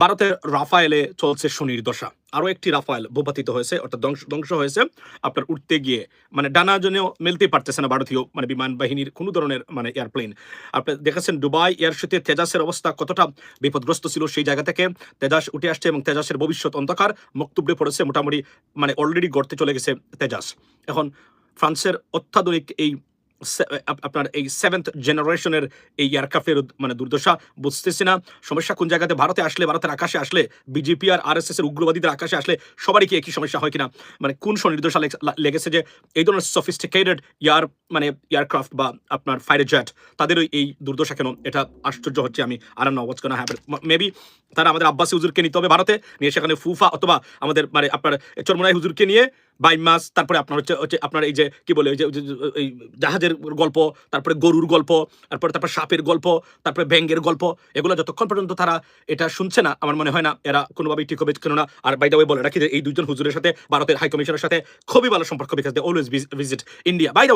ভারতের রাফায়েলে চলছে শনির দশা। আরো একটি রাফায়েল ভূপাতিত হয়েছে, অর্থাৎ ধ্বংস হয়েছে আপনার উঠতে গিয়ে। মানে ডানা জনেও মেলতেই পারতেছে না ভারতীয় বিমান বাহিনীর কোনো ধরনের এয়ারপ্লেন। আপনি দেখেছেন দুবাই এয়ার শোতে তেজাসের অবস্থা কতটা বিপদগ্রস্ত ছিল। সেই জায়গা থেকে তেজাস উঠে আসছে এবং তেজাসের ভবিষ্যৎ অন্ধকার মুখ থুবড়ে পড়েছে। মোটামুটি অলরেডি গড়তে চলে গেছে তেজাস। এখন ফ্রান্সের অত্যাধুনিক এই আপনার এই 7th জেনারেশনের এই এয়ারক্রাফটের দুর্দশা বুঝতেছি না। সমস্যা কোন জায়গাতে? ভারতে আসলে, ভারতের আকাশে আসলে, বিজেপি আর আরএসএস এর উগ্রবাদীদের আকাশে আসলে সবারই কি একই সমস্যা হয় কিনা? কোন স্বনির্দশা লেগেছে যে এই ধরনের সফিস্টিকেটেড এয়ারক্রাফট বা আপনার ফাইটার জেট তাদের এই দুর্দশা কেন? এটা আশ্চর্য হচ্ছে। আমি আর know what's gonna happen. Maybe তারা আমাদের আব্বাসী হুজুরকে নিতে হবে ভারতে, নিয়ে সেখানে ফুফা অথবা আমাদের আপনার চরমনাই হুজুরকে নিয়ে বাইমাস, তারপরে আপনার হচ্ছে আপনার এই যে কি বলে, ওই যে এই জাহাজের গল্প, তারপরে গরুর গল্প, তারপরে সাপের গল্প, তারপরে ব্যাঙের গল্প, এগুলো যতক্ষণ পর্যন্ত তারা এটা শুনছে না, আমার মনে হয় না এরা কোনোভাবেই ঠিক হবে। কেননা আর বাই দ্য ওয়ে বলে রাখি যে এই দুইজন হুজুরের সাথে ভারতের হাই কমিশনের সাথে খুবই ভালো সম্পর্ক, because they always visit India. By the